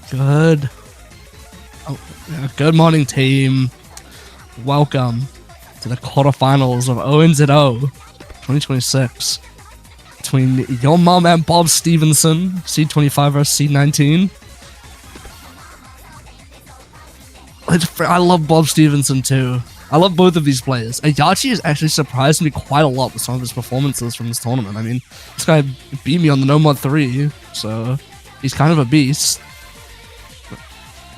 Good. Oh, yeah, good morning, team. Welcome to the quarterfinals of ONZO 2026 between your mom and Bob Stevenson, seed 25 versus seed 19. I love Bob Stevenson too. I love both of these players. Ayachi has actually surprised me quite a lot with some of his performances from this tournament. I mean, this guy beat me on the No Mod 3, so he's kind of a beast.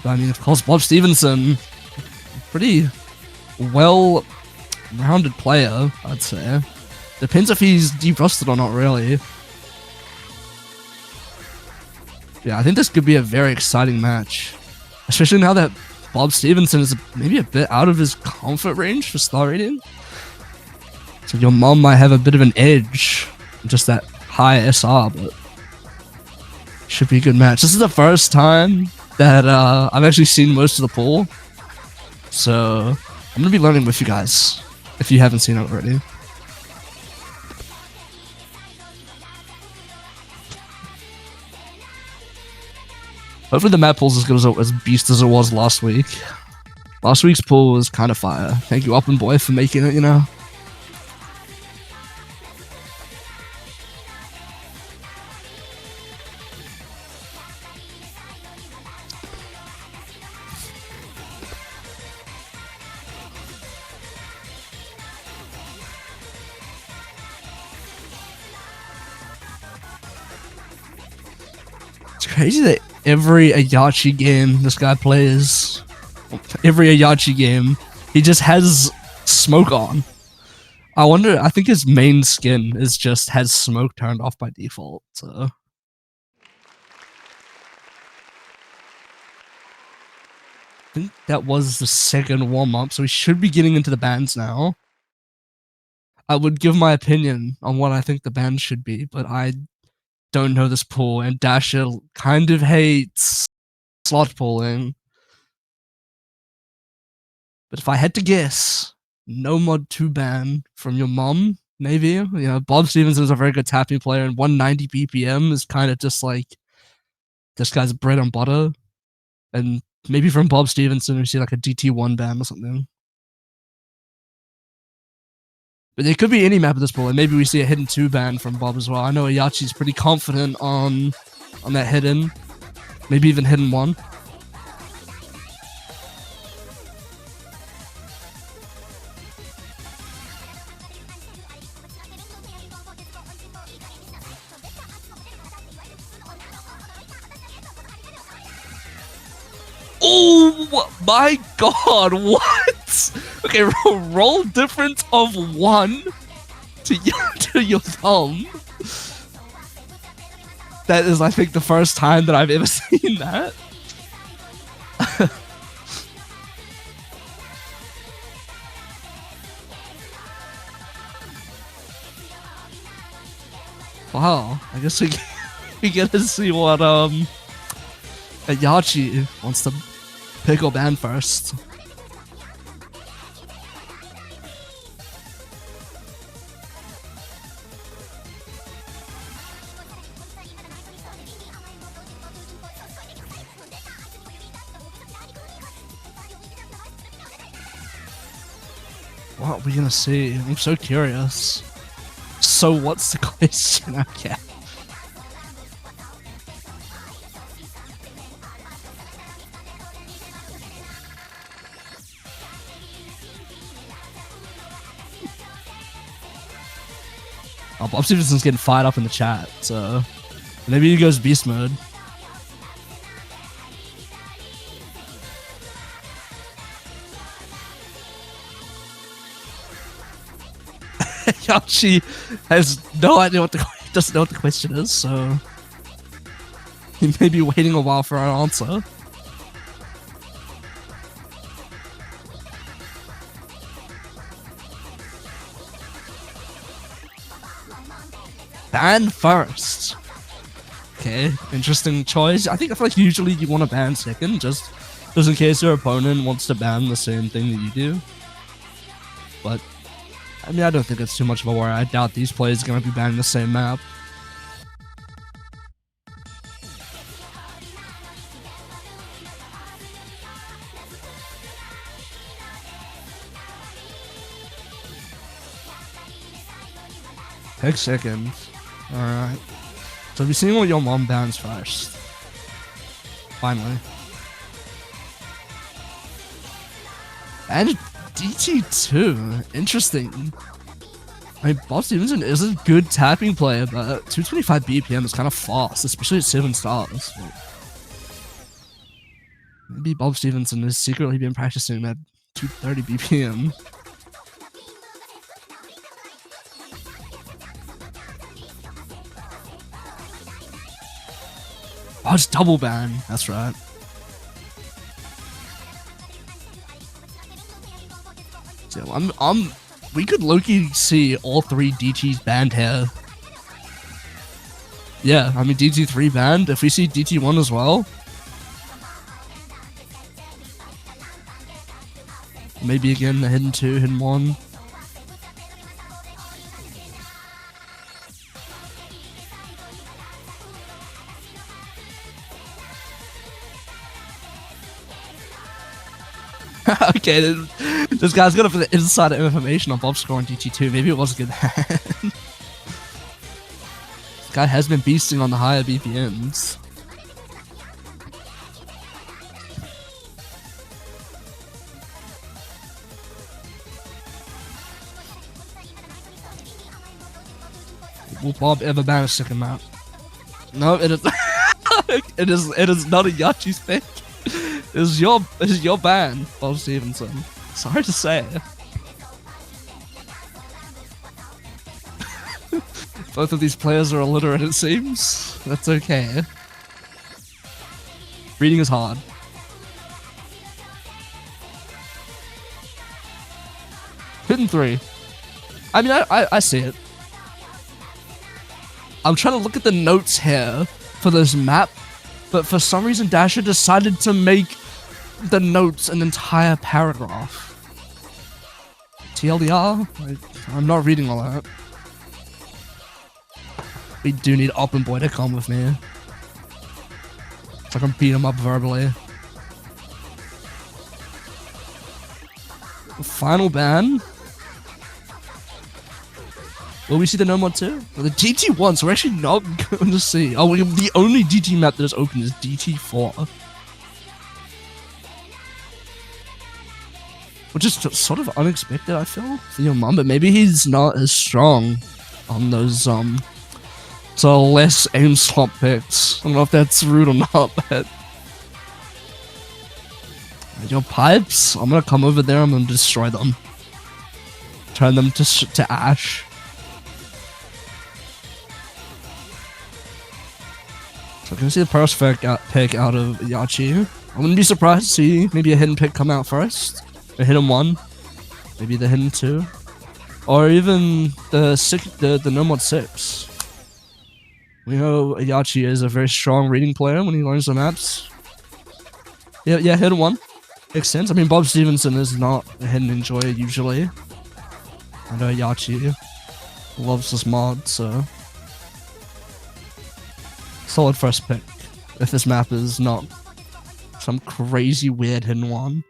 But I mean, of course, Bob Stevenson, pretty well-rounded player, I'd say. Depends if he's defrosted or not, really. Yeah, I think this could be a very exciting match. Especially now that Bob Stevenson is maybe a bit out of his comfort range for star rating. So your mom might have a bit of an edge, just that high SR, but should be a good match. This is the first time that I've actually seen most of the pool. So I'm going to be learning with you guys, if you haven't seen it already. Hopefully the map pool's as good as beast as it was last week. Last week's pool was kind of fire. Thank you, Up and Boy, for making it, you know. It's crazy that every Ayachi game this guy plays, every Ayachi game, he just has smoke on. I think his main skin is just has smoke turned off by default, so. I think that was the second warm-up, so we should be getting into the bans now. I would give my opinion on what I think the bans should be, but I don't know this pool, and Dasher kind of hates slot pooling. But if I had to guess, no mod 2 ban from your mom, maybe. You know, Bob Stevenson is a very good tapping player, and 190 BPM is kind of just like this guy's bread and butter. And maybe from Bob Stevenson, we see like a DT1 ban or something. But it could be any map at this point, and maybe we see a hidden 2 ban from Bob as well. I know Ayachi's pretty confident on that hidden, maybe even hidden 1. Oh my god, what? Okay, roll difference of 1 to your thumb. That is, I think, the first time that I've ever seen that. Wow, I guess we get to see what Ayachi wants to pick or ban first. What are we gonna see? I'm so curious. So what's the question? Okay. Oh, Bob Stevenson's getting fired up in the chat, so maybe he goes beast mode. Yachi has no idea doesn't know what the question is, so he may be waiting a while for our answer. Ban first. Okay, interesting choice. I feel like usually you want to ban second, just in case your opponent wants to ban the same thing that you do. But I mean, I don't think it's too much of a worry. I doubt these players are going to be banning the same map. Pick second. Alright. So we're seeing what your mom bans first. Finally. And DT2. Interesting. I mean, Bob Stevenson is a good tapping player, but 225 BPM is kind of fast, especially at 7 stars. Maybe Bob Stevenson has secretly been practicing at 230 BPM. Oh, it's double ban. That's right. So we could low-key see all 3 DTs banned here. Yeah, I mean DT3 banned. If we see DT1 as well, maybe again the hidden 2, hidden 1. Okay, this guy's gonna put the insider information on Bob scoring DT2. Maybe it was a good hand. This guy has been beasting on the higher BPMs. Will Bob ever ban a second map? No, it is. it is not a Yachi's pick. It is your ban, Bob Stevenson. Sorry to say. Both of these players are illiterate, it seems. That's okay. Reading is hard. Hidden 3. I mean, I see it. I'm trying to look at the notes here for this map, but for some reason Dasher decided to make the notes an entire paragraph. TLDR? I'm not reading all that. We do need Op and Boy to come with me, so I can beat him up verbally. Final ban. Will we see the No Mod 2? Well, the DT1, so we're actually not going to see. Oh, the only DT map that is open is DT4. Which is sort of unexpected, I feel, for your mom, but maybe he's not as strong on those, so less aim slot picks. I don't know if that's rude or not, but... Your pipes, I'm gonna come over there, I'm gonna destroy them. Turn them to ash. So I can see the perfect pick out of Yachi. I wouldn't be surprised to see maybe a hidden pick come out first. A hidden 1. Maybe the hidden 2. Or even the No Mod 6. We know Yachi is a very strong reading player when he learns the maps. Yeah, hidden 1. Makes sense. I mean, Bob Stevenson is not a hidden enjoyer usually. I know Yachi loves this mod, so... Solid first pick. If this map is not some crazy weird hidden 1.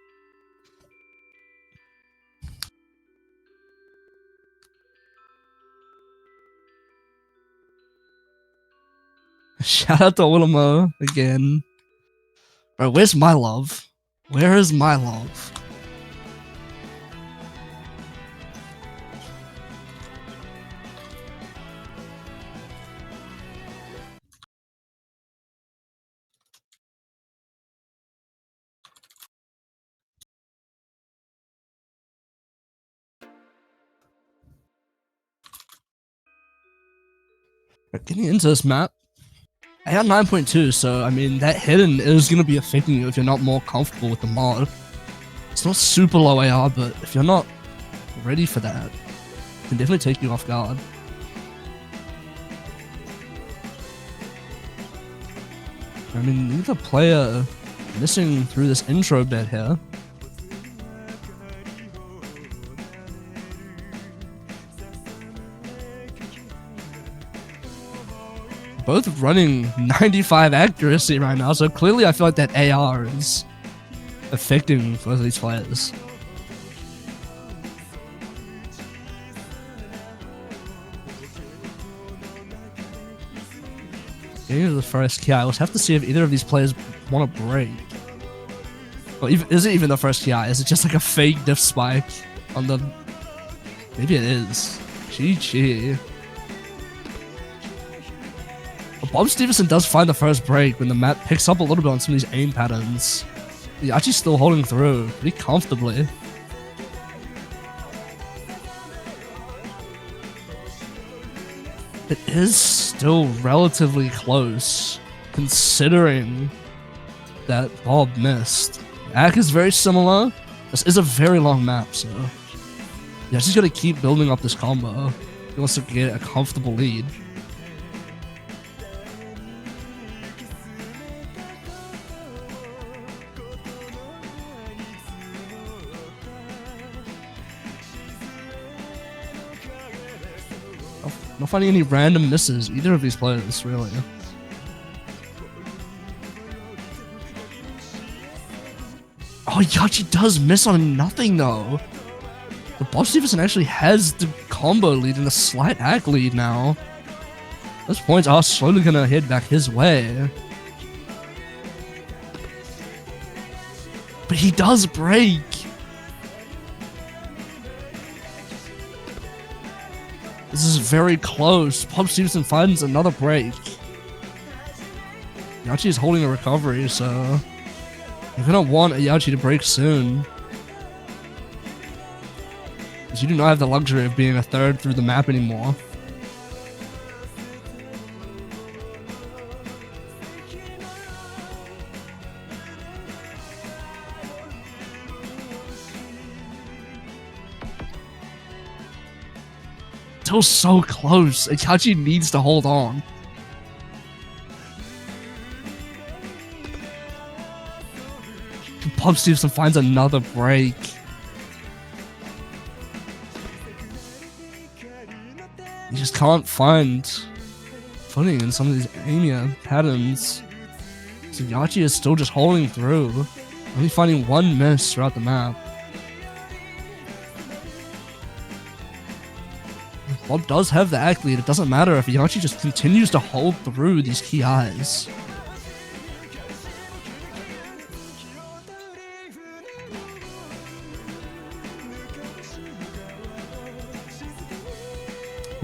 Shout out to Willamo again. Bro, where's my love? Where is my love? Getting into this map. I got 9.2, so I mean that hidden is gonna be affecting you if you're not more comfortable with the mod. It's not super low AR, but if you're not ready for that, it can definitely take you off guard. I mean, look at the player missing through this intro bit here. Both running 95 accuracy right now, so clearly I feel like that AR is affecting both of these players. Getting to the first KI, we'll have to see if either of these players want to break. Well, is it even the first KI? Is it just like a fake diff spike on the... Maybe it is. GG. Bob Stevenson does find the first break when the map picks up a little bit on some of these aim patterns. He's actually still holding through pretty comfortably. It is still relatively close, considering that Bob missed. Ak is very similar. This is a very long map, so yeah, he's gonna keep building up this combo. He wants to get a comfortable lead. Not finding any random misses, either of these players, really. Oh, Yachi does miss on nothing, though. But Bob Stevenson actually has the combo lead and a slight hack lead now. Those points are slowly gonna head back his way. But he does break. This is very close. Bob Stevenson finds another break. Yachi is holding a recovery, so you're gonna want Yachi to break soon. Because you do not have the luxury of being a third through the map anymore. Still so close. Yachi needs to hold on. Bob Stevenson finds another break. You just can't find footing in some of these Amia patterns. So Yachi is still just holding through, only finding one miss throughout the map. Bob does have the act lead. It doesn't matter if Yachi just continues to hold through these key eyes.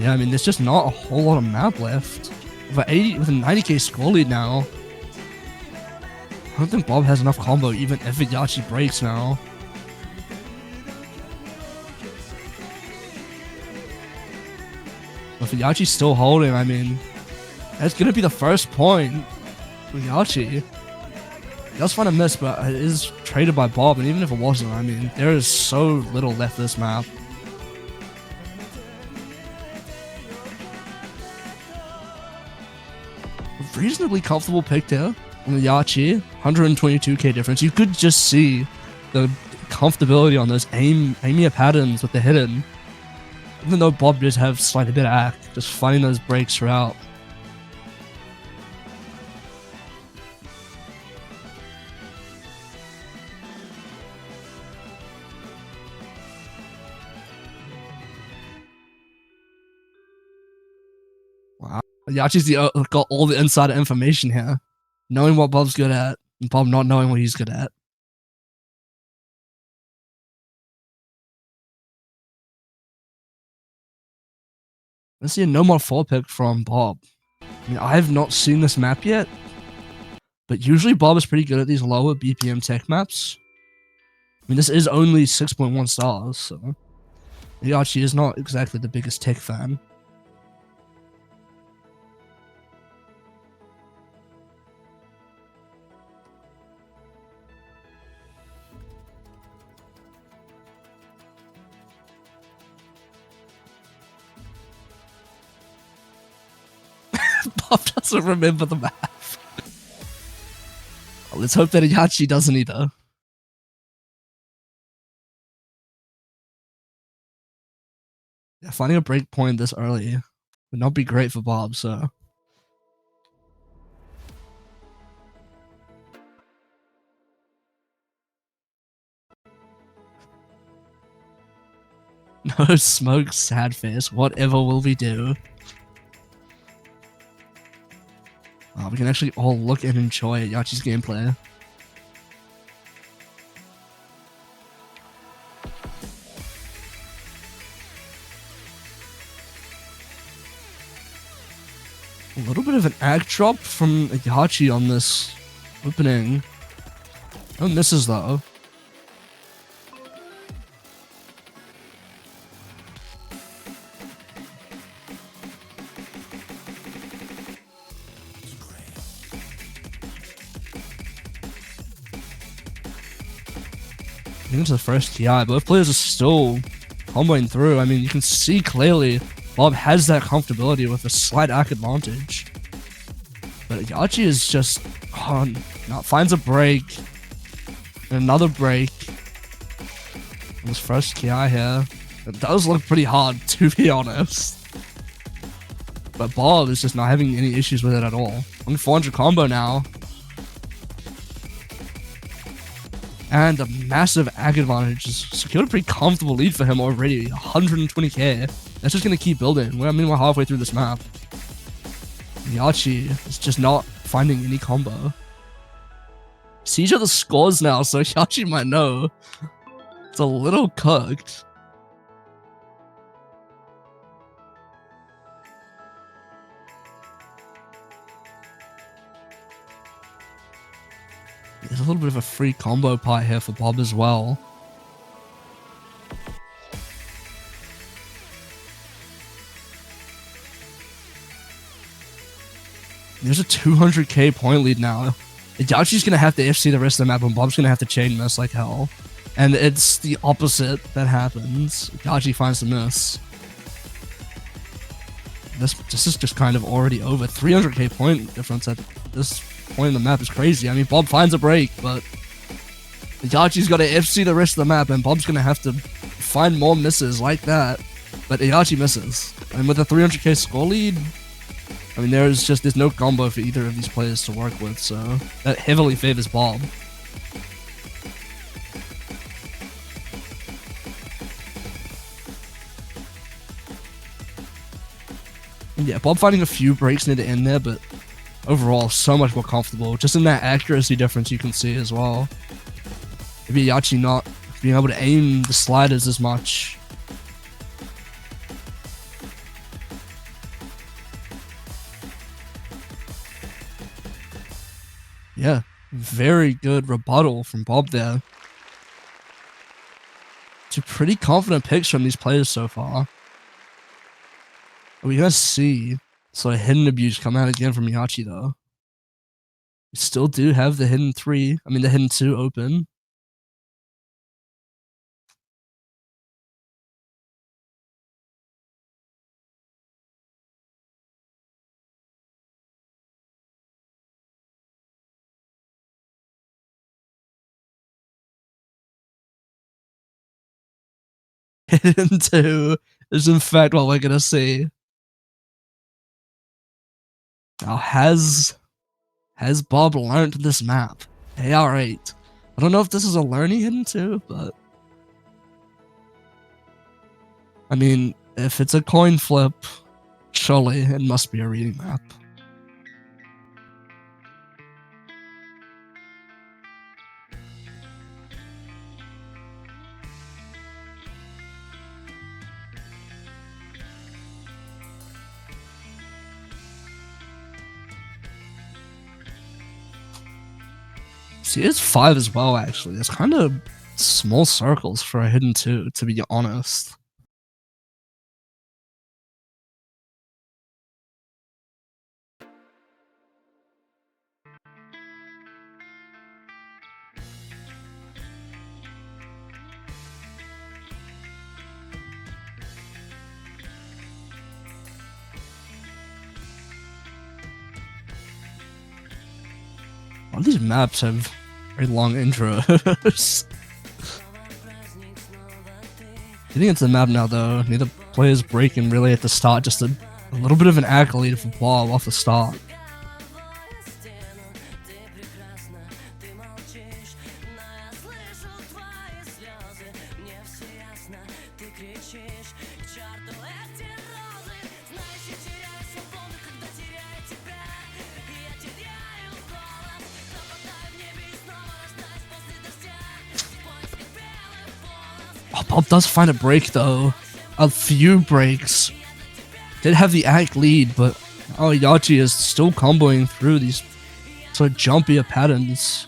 Yeah, I mean, there's just not a whole lot of map left. With a 90k score lead now, I don't think Bob has enough combo even if Yachi breaks now. But if Yachi's still holding, I mean, that's gonna be the first point for Yachi. He does find a miss, but it is traded by Bob, and even if it wasn't, I mean, there is so little left of this map. Reasonably comfortable pick there on the Yachi, 122k difference. You could just see the comfortability on those Amia patterns with the hidden. Even though Bob does have slightly bit of act, just finding those breaks throughout. Wow. Yachi's got all the insider information here. Knowing what Bob's good at, and Bob not knowing what he's good at. Let's see a no more 4 pick from Bob. I mean, I have not seen this map yet, but usually Bob is pretty good at these lower BPM tech maps. I mean, this is only 6.1 stars, so Yachi is not exactly the biggest tech fan. Bob doesn't remember the map. Well, let's hope that Yachi doesn't either. Yeah, finding a break point this early would not be great for Bob, so. No smoke, sad face. Whatever will we do? We can actually all look and enjoy Yachi's gameplay. A little bit of an ag drop from Yachi on this opening. No misses though. Into the first TI, both players are still comboing through. I mean, you can see clearly Bob has that comfortability with a slight arc advantage. But Yachi is just finds a break. And another break. On this first TI here. It does look pretty hard, to be honest. But Bob is just not having any issues with it at all. On 400 combo now. And a massive ag advantage has secured a pretty comfortable lead for him already. 120k. That's just going to keep building. I mean, we're halfway through this map. Yachi is just not finding any combo. See each other's scores now, so Yachi might know. It's a little cooked. There's a little bit of a free combo part here for Bob as well. There's a 200k point lead now. Yachi's going to have to FC the rest of the map, and Bob's going to have to chain miss like hell. And it's the opposite that happens. Yachi finds the miss. This is just kind of already over. 300k point difference at this point in the map is crazy. I mean, Bob finds a break, but Yachi's got to FC the rest of the map, and Bob's going to have to find more misses like that. But Yachi misses. And with a 300k score lead, I mean, there's no combo for either of these players to work with, so that heavily favors Bob. Yeah, Bob finding a few breaks near the end there, but overall, so much more comfortable. Just in that accuracy difference you can see as well. Maybe Yachi not being able to aim the sliders as much. Yeah, very good rebuttal from Bob there. Two pretty confident picks from these players so far. We're going to see sort of hidden abuse come out again from Yachi, though. We still do have the hidden 2 open. Hidden 2 is in fact what we're going to see. Now, has Bob learned this map? AR8. I don't know if this is a learning hidden 2, but I mean, if it's a coin flip, surely it must be a reading map. See, it's 5 as well, actually. It's kind of small circles for a hidden 2, to be honest. All these maps have very long intros. Getting into the map now, though. Neither player's breaking really at the start. Just a little bit of an accolade for Bob off the start. Bob does find a break though. A few breaks. Did have the act lead, but Yachi is still comboing through these sort of jumpier patterns.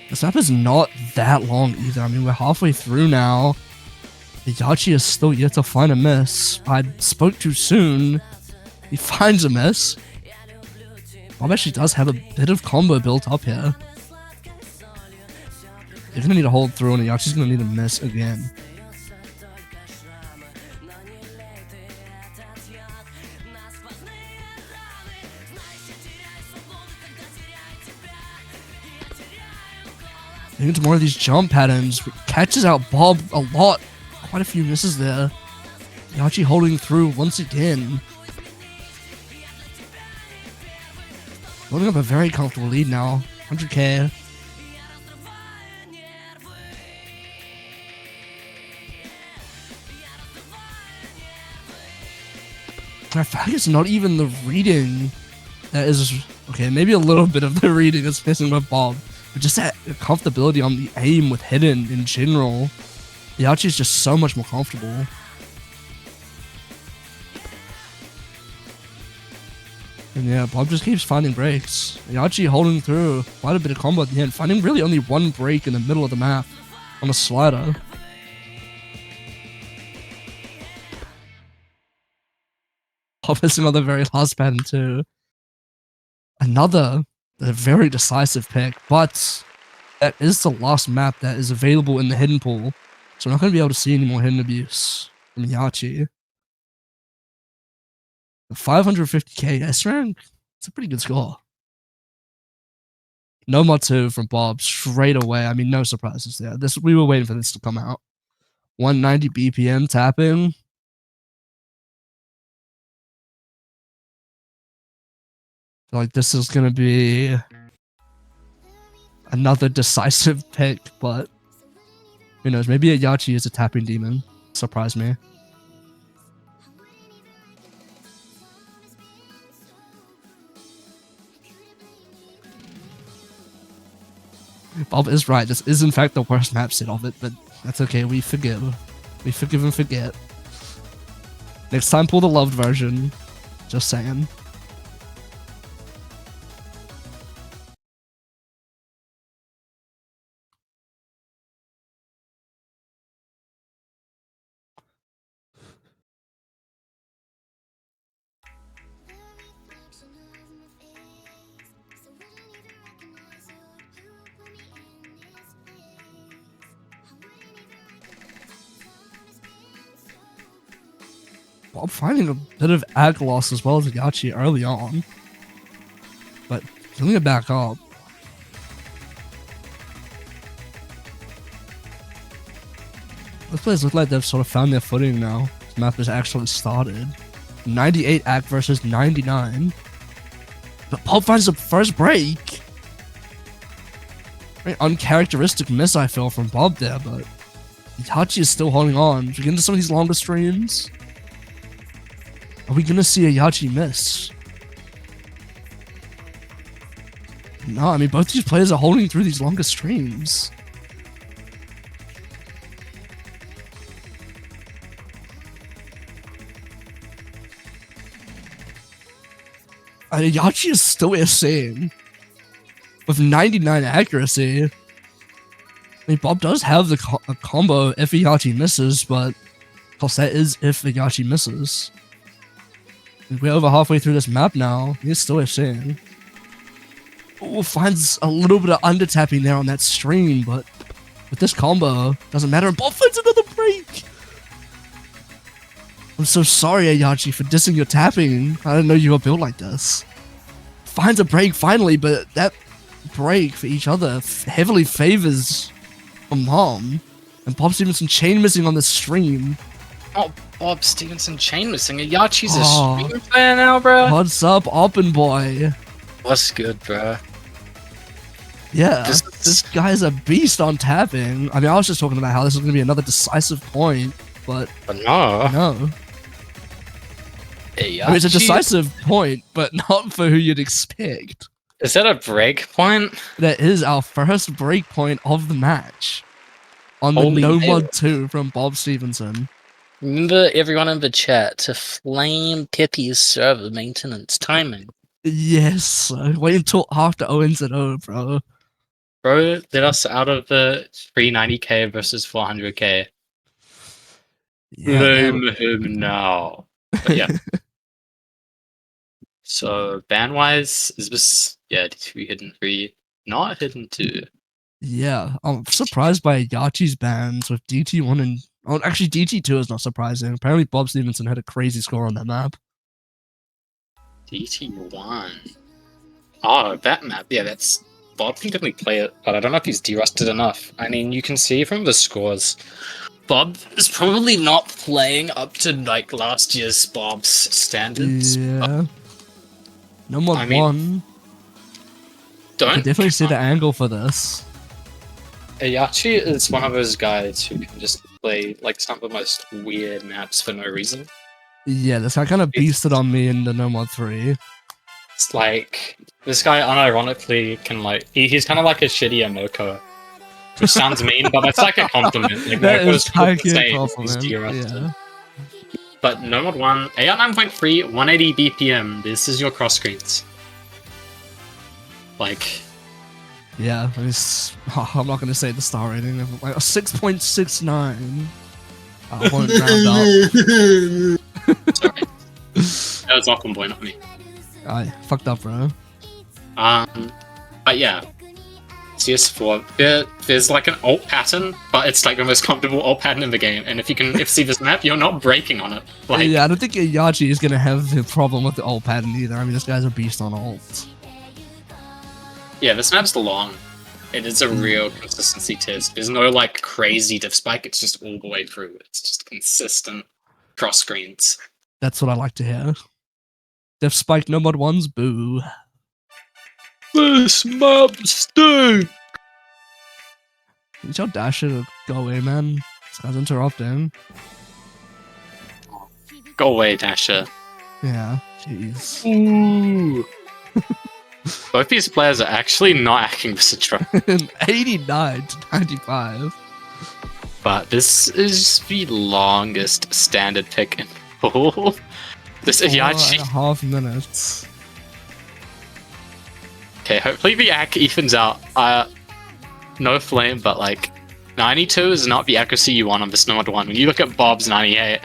This map is not that long either. I mean, we're halfway through now. Yachi is still yet to find a miss. I spoke too soon. He finds a miss. Bob actually does have a bit of combo built up here. You're gonna need to hold through, and Yachi's gonna need to miss again. Into more of these jump patterns, catches out Bob a lot. Quite a few misses there. Yachi holding through once again. Building up a very comfortable lead now. 100k. I feel like it's not even the reading that is... Okay, maybe a little bit of the reading that's missing with Bob. But just that comfortability on the aim with hidden in general. Yachi is just so much more comfortable. And yeah, Bob just keeps finding breaks. Yachi holding through quite a bit of combo at the end, finding really only one break in the middle of the map on a slider. Bob missing on the very last pattern too. Another very decisive pick, but that is the last map that is available in the hidden pool. So we're not going to be able to see any more hidden abuse from Yachi. 550k S rank? It's a pretty good score. No mod 2 from Bob straight away. I mean, no surprises there. We were waiting for this to come out. 190 BPM tapping. I feel like this is going to be another decisive pick, but who knows? Maybe a Yachi is a tapping demon. Surprise me. Bob is right. This is in fact the worst map set of it, but that's okay. We forgive. We forgive and forget. Next time, pull the loved version. Just saying. Bob finding a bit of ag loss as well as Yachi early on, but filling it back up. Those players look like they've sort of found their footing now. This map has actually started. 98 ag versus 99. But Bob finds the first break. Very uncharacteristic miss, I feel, from Bob there, but Yachi is still holding on. Should we get into some of these longer streams? Are we gonna see a Yachi miss? No, I mean, both these players are holding through these longer streams. Yachi is still insane. With 99 accuracy. I mean, Bob does have the combo if Yachi misses, but of course that is if the Yachi misses. We're over halfway through this map now. He's still insane. Oh, finds a little bit of under tapping there on that stream, but with this combo, doesn't matter. And Bob finds another break. I'm so sorry, Yachi, for dissing your tapping. I didn't know you were built like this. Finds a break finally, but that break for each other heavily favors Mom. And bobstevenson chain missing on the stream. Oh, bobstevenson chain missing. Yachi's a stream player now, bro. What's up, Oppen Boy? What's good, bro? Yeah, this guy's a beast on tapping. I mean, I was just talking about how this is going to be another decisive point, but no. Hey, I mean, it's a decisive point, but not for who you'd expect. Is that a break point? That is our first break point of the match. On the Holy No hell. Mod 2 from Bob Stevenson. Remember everyone in the chat to flame Peppy's server maintenance timing. Yes, wait until after ONZO, bro. Bro, let us out of the 390k versus 400k. Yeah, Blame him now. But yeah. So ban-wise, is this D2 hidden 3, not hidden 2. yeah, I'm surprised by Yachi's bans with DT1 and actually DT2 is not surprising. Apparently Bob Stevenson had a crazy score on that map. DT1. Oh, that map. Yeah, that's Bob can definitely play it, but I don't know if he's de-rusted enough. I mean, you can see from the scores, Bob is probably not playing up to like last year's Bob's standards. Yeah. No Mod I mean, 1. Don't I can definitely see the angle for this. Ayachi is one of those guys who can just play like some of the most weird maps for no reason. Yeah, this guy kind of beasted on me in the No Mod 3. It's like this guy unironically can like he's kind of like a shitty Emoko, which sounds mean, but that's like a compliment. Like That is Moko's a same, compliment. he's de-rusted. Yeah. But No Mod 1, AR 9.3, 180 BPM. This is your cross screens. Like, Yeah, I'm not going to say the star rating. Like a 6.69. I won't round up. sorry, that was Aquan Boy, not me. I fucked up, bro. But yeah, CS4. There's like an ult pattern, but it's like the most comfortable ult pattern in the game. And if you see this map, you're not breaking on it. Like, Yeah, I don't think Yachi is going to have a problem with the ult pattern either. I mean, this guy's a beast on ult. yeah, this map's long. It is a real consistency test. There's no like crazy diff spike. It's just all the way through. It's just consistent cross screens. That's what I like to hear. Def Spike No Mod 1's boo. This map stink. You tell Dasher to go away, man. This guy's interrupting. Go away, Dasher. Yeah, jeez. Ooh. Both these players are actually not acting this intro. 89 to 95. But this is the longest standard pick in pool. This is 4.5 minutes. Okay, hopefully the AC evens out. No flame, but like 92 is not the accuracy you want on this No Mod 1. When you look at Bob's 98,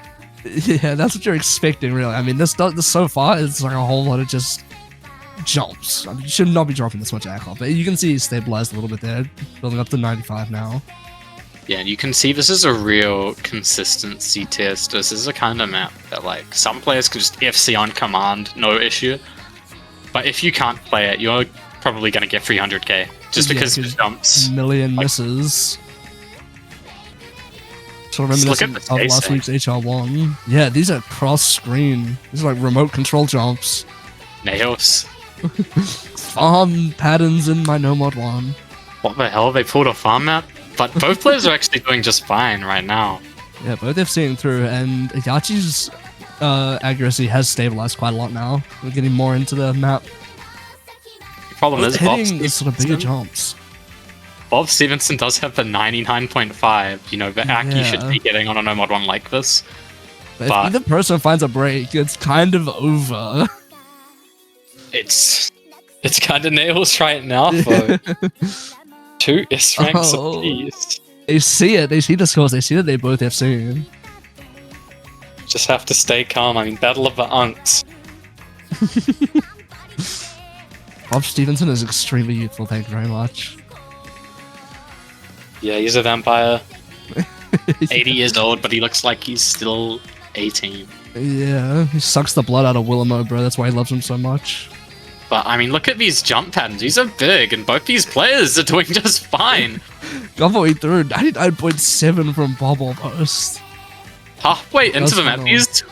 Yeah, that's what you're expecting, really. I mean, this so far is like a whole lot of just jumps. I mean, you should not be dropping this much ACOP, but you can see he's stabilized a little bit there, building up to 95 now. yeah, and you can see this is a real consistency test. This is a kind of map that like some players can just FC on command, no issue. But if you can't play it, you're probably going to get 300k just because it jumps. Million misses. So reminiscent of last week's HR1. Yeah, these are cross-screen. These are like remote control jumps. Nails. Farm patterns in my No Mod 1. What the hell? They pulled a farm map? But both players are actually doing just fine right now. Yeah, both have seen through, and Yachi's accuracy has stabilized quite a lot now. We're getting more into the map. The problem is hitting the sort of bigger jumps. Bob Stevenson does have the 99.5. You know, the AC you should be getting on a No Mod 1 like this. But if either person finds a break, it's kind of over. It's kind of nails right now for 2 S ranks apiece. They see it. They see the scores. They see that they both have seen. Just have to stay calm. I mean, Battle of the Unks. Bob Stevenson is extremely youthful. Thank you very much. Yeah, he's a vampire. 80 years old, but he looks like he's still 18. Yeah, he sucks the blood out of Willemo, bro. That's why he loves him so much. But, I mean, look at these jump patterns. These are big, and both these players are doing just fine. Halfway through, 99.7 from Bob almost. Halfway into the map, these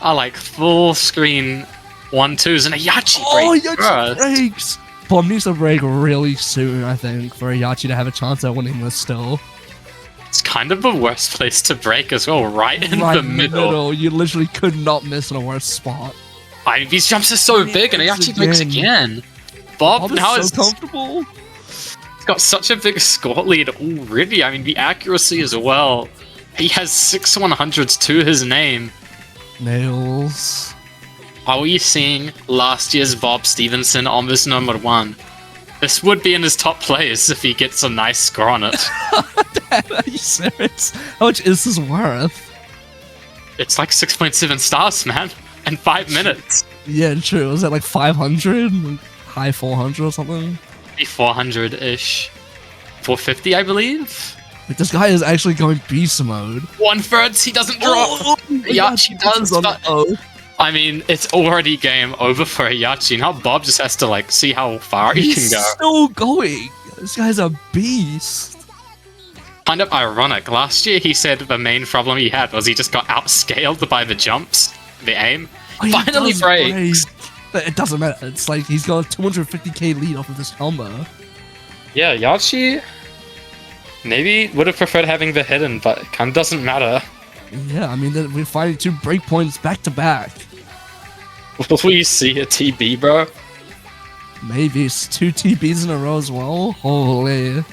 are like full screen 1-2s and a Yachi break. Oh, Yachi breaks! Bob needs to break really soon, I think, for a Yachi to have a chance at winning this still. It's kind of the worst place to break as well, right in the middle. You literally could not miss in a worse spot. I mean, these jumps are so big, and Ayachi breaks again. Bob is now so is comfortable. got such a big score lead already. I mean, the accuracy as well. He has 6 100s to his name. Nails. Are we seeing last year's Bob Stevenson on this number 1? This would be in his top players if he gets a nice score on it. Damn, are you serious? How much is this worth? It's like 6.7 stars, man, in 5 minutes. Yeah, true. Was that like 500? High 400 or something? 400-ish. 450, I believe? Like, this guy is actually going beast mode. 1/3, he doesn't drop. Yachi does, but I mean, it's already game over for Yachi. Now Bob just has to like see how far he can go. He's still going. This guy's a beast. Kind of ironic. Last year he said the main problem he had was he just got outscaled by the jumps, the aim. Oh, Finally breaks. But it doesn't matter. It's like he's got a 250k lead off of this combo. Yeah, Yachi maybe would have preferred having the hidden, but it kind of doesn't matter. Yeah, I mean, we're finding 2 breakpoints back to back. Will we see a TB, bro? Maybe it's 2 TBs in a row as well. Holy.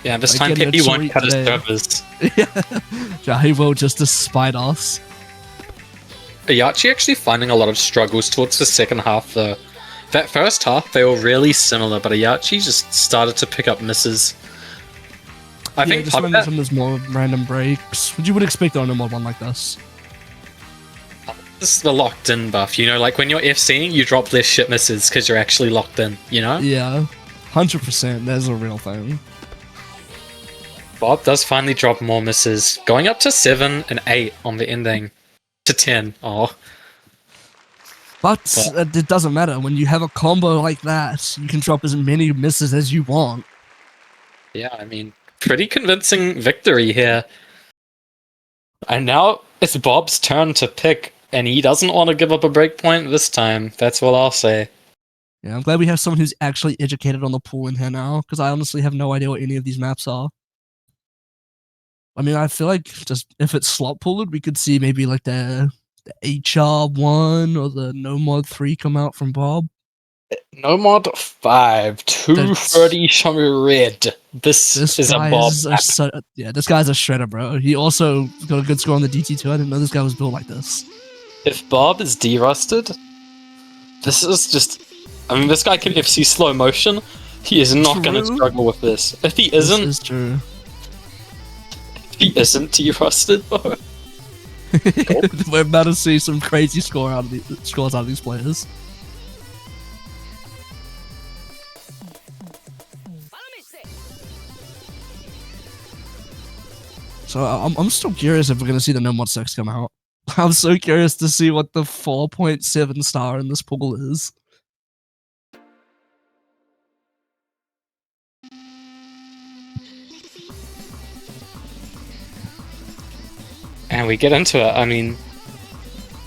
Yeah, this Like time getting a Pippi won't treat cut his today. servers. Yeah, he will just despite us. Yachi actually finding a lot of struggles towards the second half, though. That first half, they were really similar, but Yachi just started to pick up misses. I think just when there's more random breaks, which you would expect on a mod one like this. This is the locked in buff, you know, like when you're FCing, you drop less shit misses because you're actually locked in, you know? Yeah, 100%. That's a real thing. Bob does finally drop more misses, going up to 7 and 8 on the ending to 10. Oh. But it doesn't matter. When you have a combo like that, you can drop as many misses as you want. Yeah, I mean, pretty convincing victory here. And now it's Bob's turn to pick, and he doesn't want to give up a breakpoint this time. That's what I'll say. Yeah, I'm glad we have someone who's actually educated on the pool in here now, because I honestly have no idea what any of these maps are. I mean, I feel like just if it's slot pooled, we could see maybe like the HR1 or the No Mod 3 come out from Bob. No Mod 5, 230 Shamu Red. This is a Bob. Yeah, this guy's a shredder, bro. He also got a good score on the DT2. I didn't know this guy was built like this. If Bob is derusted, this is just... I mean, this guy can FC slow motion. He is not going to struggle with this. If he isn't... This is true. If he isn't derusted, bro. We're about to see some crazy scores out of these players. So I'm still curious if we're gonna see the No Mod 6 come out. I'm so curious to see what the 4.7 star in this pool is. And we get into it. I mean,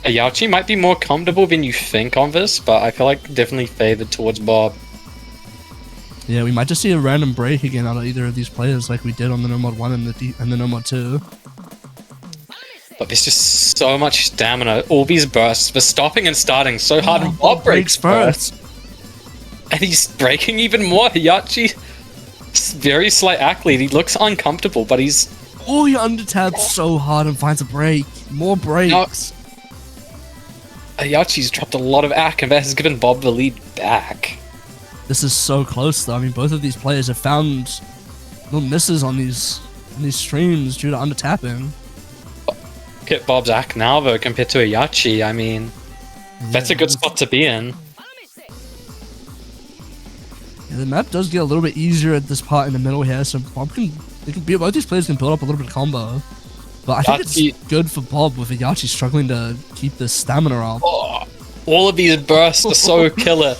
Ayachi might be more comfortable than you think on this, but I feel like definitely favored towards Bob. Yeah, we might just see a random break again out of either of these players, like we did on the No Mod 1 and the No Mod 2. But there's just so much stamina. All these bursts, the stopping and starting so hard, and Bob Bob breaks first. And he's breaking even more. Ayachi, very slight act lead. He looks uncomfortable, but he's... Oh, he under-tabs so hard and finds a break. More breaks. Ayachi's dropped a lot of act, and that has given Bob the lead back. This is so close, though. I mean, both of these players have found little misses on these streams due to under-tapping. Look at Bob's act now, though, compared to Ayachi. I mean, that's a good spot to be in. Yeah, the map does get a little bit easier at this part in the middle here, so both these players can build up a little bit of combo. But I think it's good for Bob with Ayachi struggling to keep the stamina up. Oh, all of these bursts are so killer.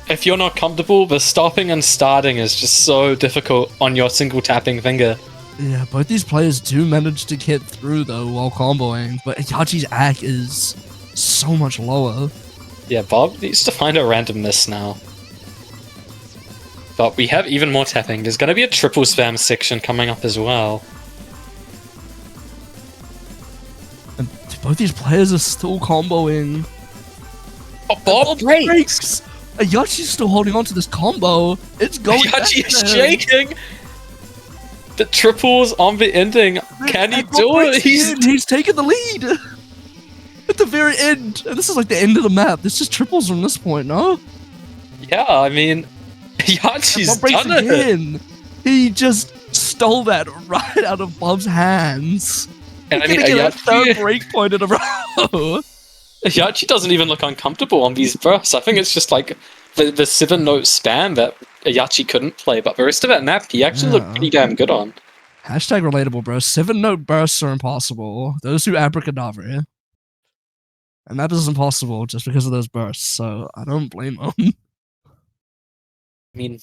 If you're not comfortable, the stopping and starting is just so difficult on your single tapping finger. Yeah, both these players do manage to get through though while comboing, but Ayachi's act is so much lower. Yeah, Bob needs to find a random miss now. But we have even more tapping. There's going to be a triple spam section coming up as well. And both these players are still comboing. Oh, Bob breaks! Ayachi's still holding on to this combo. It's going Ayachi is down. shaking! The triples on the ending. Can he do it? He's taking the lead at the very end. And this is like the end of the map. This just triples from this point, no? Yeah, I mean, Ayachi's done it. Again. He just stole that right out of Bob's hands. And I mean, get a third Ayachi, break point in a row. Ayachi doesn't even look uncomfortable on these bursts. I think it's just like the 7-note span that Ayachi couldn't play, but the rest of that map he actually looked pretty damn good on. Hashtag relatable, bro. 7-note bursts are impossible. Those who abracadabra. And that is impossible just because of those bursts, so I don't blame them. I mean,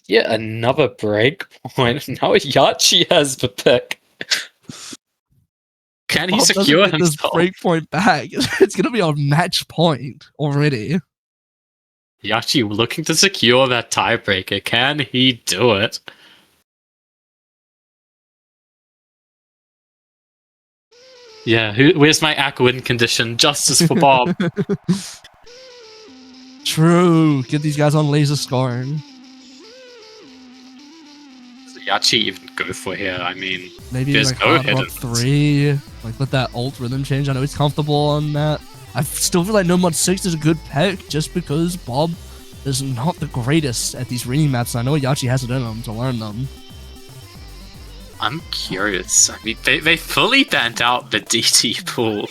yeah, another break point. Now Ayachi has the pick. Can he secure this himself? break point back? It's gonna be on match point already. Ayachi looking to secure that tiebreaker. Can he do it? Yeah, where's my win condition? Justice for Bob. True. Get these guys on laser scoring. Does Ayachi even go for here? I mean, Maybe there's like no hard rock hidden. 3. Like let that ult rhythm change. I know he's comfortable on that. I still feel like No Mod 6 is a good pick just because Bob is not the greatest at these reading maps. I know Ayachi has it in him to learn them. I'm curious. I mean, they fully banned out the DT pool.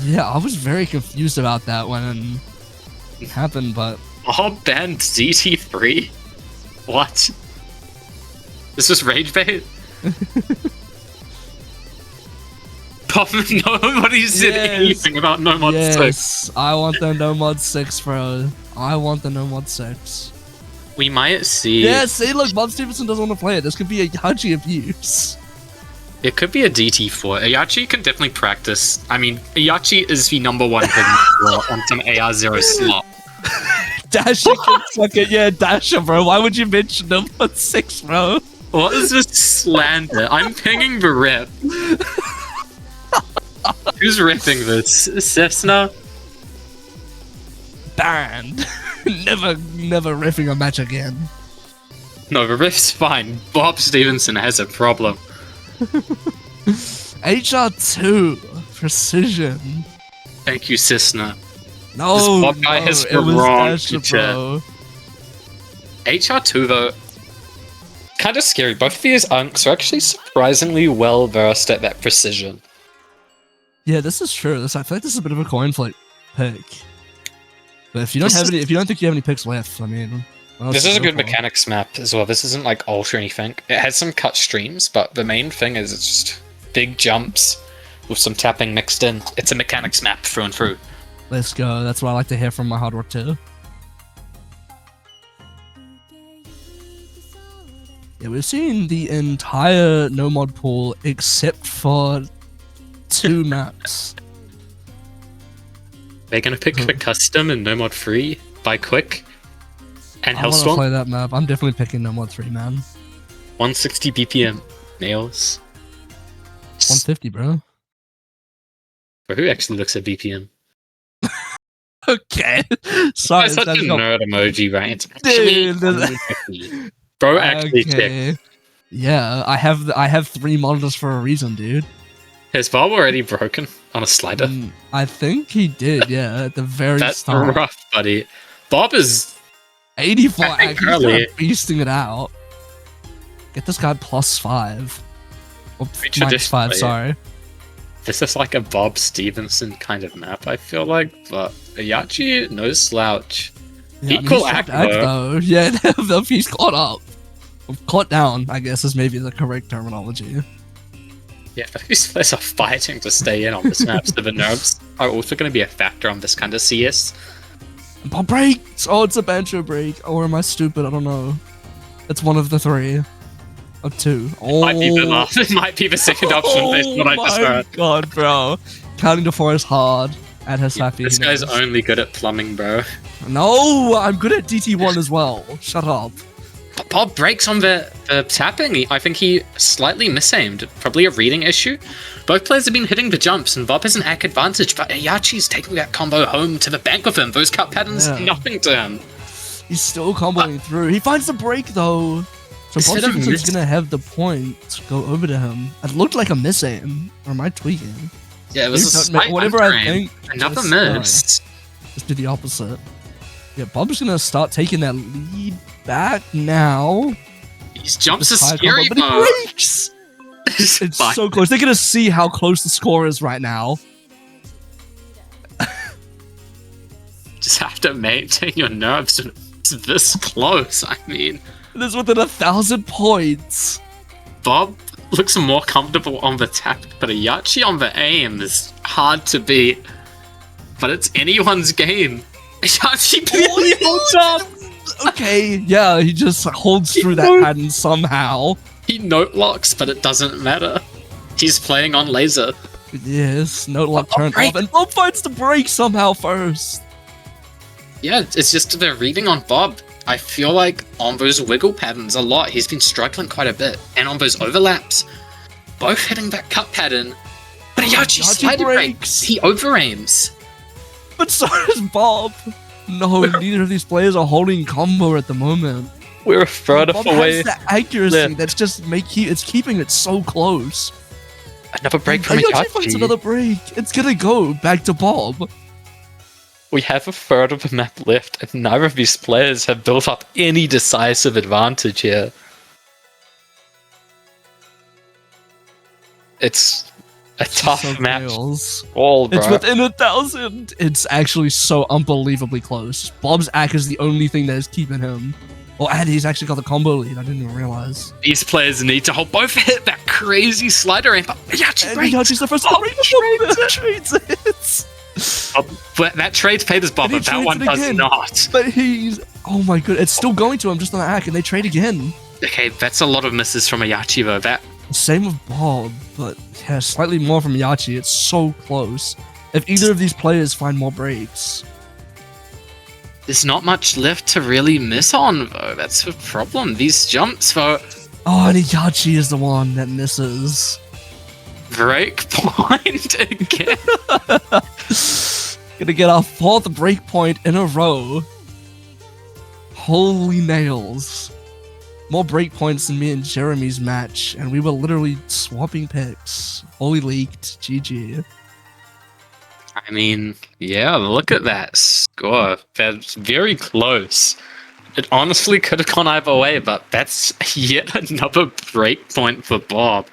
Yeah, I was very confused about that when it happened, but Bob banned DT3? What? This was rage bait? Bob, nobody said anything about No Mod 6. Yes, I want the No Mod 6, bro. I want the No Mod 6. We might see... Yeah, see, look, bobstevenson doesn't want to play it. This could be a Ayachi abuse. It could be a DT4. Ayachi can definitely practice. I mean, Ayachi is the number one hidden on some AR0 slot. Dasher can suck it. Yeah, Dasher, bro. Why would you mention No Mod 6, bro? What is this slander? I'm pinging the rep. Who's ripping this? Cessna? Banned. never riffing a match again. No, the riff's fine. Bobstevenson has a problem. HR2 precision. Thank you, Cessna. No, This Bob guy has it was wrong Dasher, to chat. bro. HR2 though, kind of scary. Both of these unks are actually surprisingly well versed at that precision. Yeah, this is true. I feel like this is a bit of a coin flip pick. But if you don't think you have any picks left, I mean, This is a good mechanics map as well. This isn't like ult or anything. It has some cut streams, but the main thing is it's just big jumps with some tapping mixed in. It's a mechanics map through and through. Let's go. That's what I like to hear from my hard work too. Yeah, we've seen the entire No Mod pool except for 2 maps. They're gonna pick the custom and No Mod 3 by Quick and I want to Hellstorm. play that map. I'm definitely picking No Mod 3, man. 160 BPM. Nails. 150, bro. Or who actually looks at BPM? Okay. Sorry. That's such a nerd emoji, right? It's Dude, actually bro, actually check. Yeah, I have 3 monitors for a reason, dude. Has Bob already broken on a slider? I think he did, yeah, at the very That's start. rough, buddy. Bob is 84, I think he's early. kind of beasting it out. Get this guy +5. Or -5, traditionally- sorry. This is like a Bob Stevenson kind of map, I feel like, but Ayachi, no slouch. Yeah, Equal he's act, stopped though. though. Yeah, he's caught up. Caught down, I guess, is maybe the correct terminology. Yeah, but these players are fighting to stay in on this map, so the nerves are also going to be a factor on this kind of CS. Bob breaks! Oh, it's a banjo break. Or am I stupid? I don't know. It's one of the 3. Or 2. Oh, Might be the last, it might be the second option based on what I just my heard. god, bro. Counting to 4 is hard. At his happy. This guy's only good at plumbing, bro. No, I'm good at DT1 as well. Shut up. Bob breaks on the tapping. I think he slightly misaimed. Probably a reading issue. Both players have been hitting the jumps, and Bob has an ACK advantage, but Ayachi's taking that combo home to the bank with him. Those cut patterns, nothing to him. He's still comboing through. He finds the break, though. So Bob Stevenson's going to have the point go over to him. It looked like a misaim. Or am I tweaking? Yeah, it was a slight whatever I think. Another miss. Just do the opposite. Yeah, Bob's going to start taking that lead back now. These jumps are scary, but he breaks! It's so close. They're going to see how close the score is right now. Just have to maintain your nerves when it's this close, I mean. It is within 1,000 points. Bob looks more comfortable on the tap, but Ayachi on the aim is hard to beat. But it's anyone's game. Ayachi barely holds up! Okay, yeah, he just holds through that pattern somehow. He note locks, but it doesn't matter. He's playing on laser. Yes, note lock turned off, and Bob finds the break somehow first. Yeah, it's just the reading on Bob. I feel like on those wiggle patterns a lot, he's been struggling quite a bit. And on those overlaps, both hitting that cut pattern. But Ayachi slider breaks. He overaims. But so does Bob. No, neither of these players are holding combo at the moment. We're further Bob away. has the accuracy that's just it's keeping it so close. Another break from Ayachi finds Ayachi. another break. It's gonna go back to Bob. We have a third of the map left, and neither of these players have built up any decisive advantage here. It's a tough map. It's Bro. within 1,000. It's actually so unbelievably close. Bob's ACK is the only thing that is keeping him. Oh, and he's actually got the combo lead. I didn't even realize. These players need to hold both hit that crazy slider aim, but Ayachi breaks. Ayachi's the first to trades it. But that trade's paid as Bob, but that one does not. But he's... Oh my god, it's still going to him just on the ACK, and they trade again. Okay, that's a lot of misses from Ayachi, though. Same with Bob, but yeah, slightly more from Ayachi. It's so close. If either of these players find more breaks... There's not much left to really miss on, though. That's the problem. These jumps, though... Oh, and Ayachi is the one that misses. Break point again. Gonna get our 4th break point in a row. Holy nails. More break points than me and Jeremy's match, and we were literally swapping picks. Holy leaked. GG. I mean, yeah, look at that score. That's very close. It honestly could have gone either way, but that's yet another break point for Bob.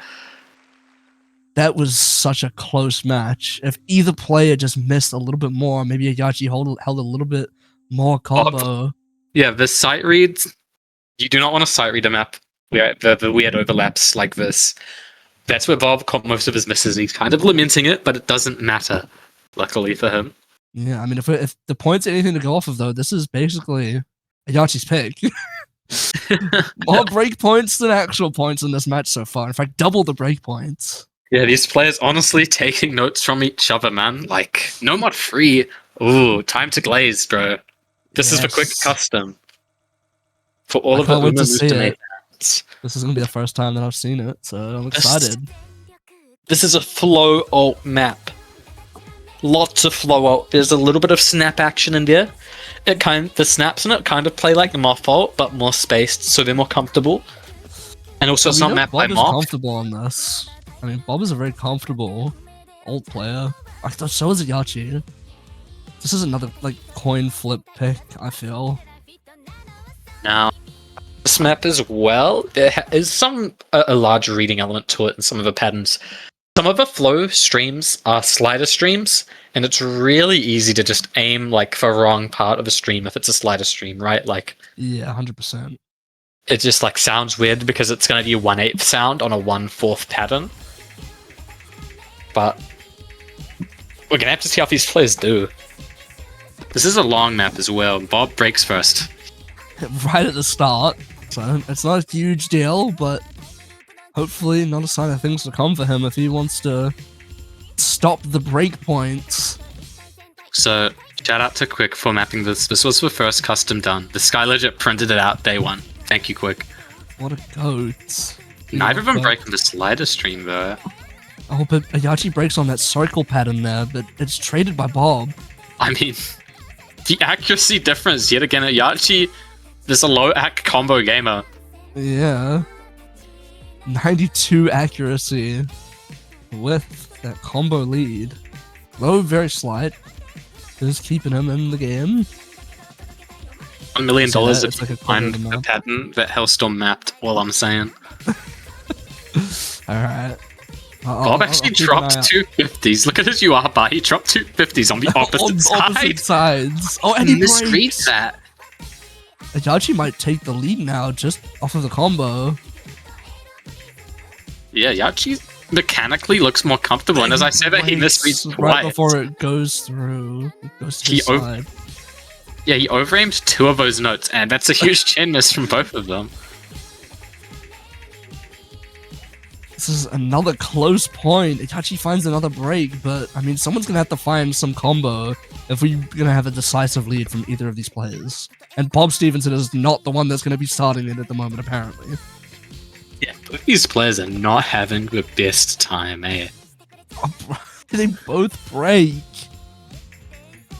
That was such a close match. If either player just missed a little bit more, maybe Ayachi held a little bit more combo. Yeah, the sight reads. You do not want to sight read a map where the weird overlaps like this. That's where Bob caught most of his misses. He's kind of lamenting it, but it doesn't matter, luckily for him. Yeah, I mean, if the points are anything to go off of, though, this is basically Ayachi's pick. More break points than actual points in this match so far. In fact, double the break points. Yeah, these players honestly taking notes from each other, man. Like, no mod free. Ooh, time to glaze, bro. This is the quick custom. For all of the moves to make that. This is going to be the first time that I've seen it, so I'm excited. This is a flow ult map. Lots of flow ult. There's a little bit of snap action in there. The snaps in it kind of play like the Moth ult, but more spaced, so they're more comfortable. And also, it's not mapped by Moth. Bob is comfortable on this. I mean, Bob is a very comfortable ult player. I thought so is Ayachi. This is another coin flip pick, I feel. Now, this map as well, there is a large reading element to it in some of the patterns. Some of the flow streams are slider streams, and it's really easy to just aim the wrong part of a stream if it's a slider stream, right? Yeah, 100%. It just sounds weird because it's going to be a 1/8 sound on a 1/4 pattern. But we're going to have to see how these players do. This is a long map as well. Bob breaks first. Right at the start. So it's not a huge deal, but hopefully not a sign of things to come for him if he wants to stop the break points. So, shout out to Quick for mapping this. This was the first custom done. The Sky Legit printed it out day one. Thank you, Quick. What a goat. Neither of them But- breaking the slider stream, though. Oh, but Ayachi breaks on that circle pattern there, but it's traded by Bob. I mean, the accuracy difference, yet again, Yachi is a low-ac combo gamer. Yeah. 92 accuracy with that combo lead. Low, very slight. Just keeping him in the game. $1 million So that- if it's like you a quarter of find the a map. pattern that Hellstorm mapped, all I'm saying. Alright. Bob actually dropped 250s. Look at his UR bar. He dropped 250s on the opposite on side. opposite sides. Oh, and he Misreads breaks. that. Ayachi might take the lead now just off of the combo. Yeah, Yachi mechanically looks more comfortable, and as I say that, he breaks misreads twice. right before it goes through. It goes to He the side. Yeah, he overaimed 2 of those notes, and that's a huge chin miss from both of them. This is another close point. Itachi finds another break, but I mean, someone's gonna have to find some combo if we're gonna have a decisive lead from either of these players. And Bob Stevenson is not the one that's gonna be starting it at the moment, apparently. Yeah, both these players are not having the best time, eh? They both break.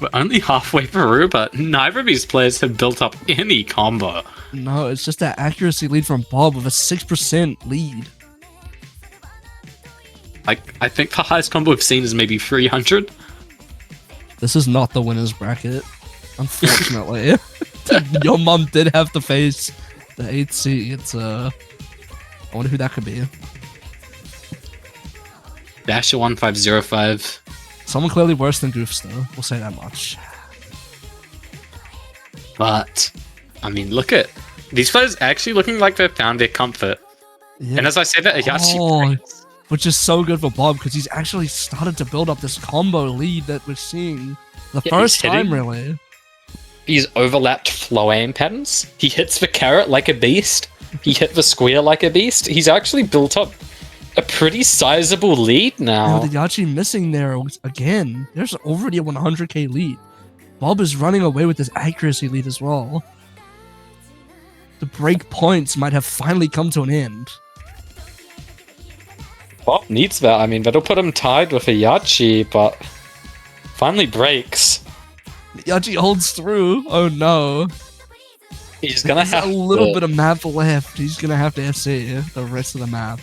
We're only halfway through, but neither of these players have built up any combo. No, it's just that accuracy lead from Bob with a 6% lead. I think the highest combo we've seen is maybe 300. This is not the winner's bracket, unfortunately. Your mom did have to face the 8th seed. It's I wonder who that could be. Dasher1505. Someone clearly worse than Goofs, though. We'll say that much. But, I mean, look at these players actually looking like they've found their comfort. Yeah. And as I say that, Ayachi Oh, breaks. which is so good for Bob because he's actually started to build up this combo lead that we're seeing the Yeah, first he's time, hitting. really. He's overlapped flow aim patterns. He hits the carrot like a beast. He hit the square like a beast. He's actually built up a pretty sizable lead now. Now, the Yachi missing there again. There's already a 100k lead. Bob is running away with this accuracy lead as well. The break points might have finally come to an end. Bob needs that. I mean, that'll put him tied with a Yachi, but finally breaks. Yachi holds through. Oh no. He's gonna There's have a little to- bit of map left. He's gonna have to FC the rest of the map.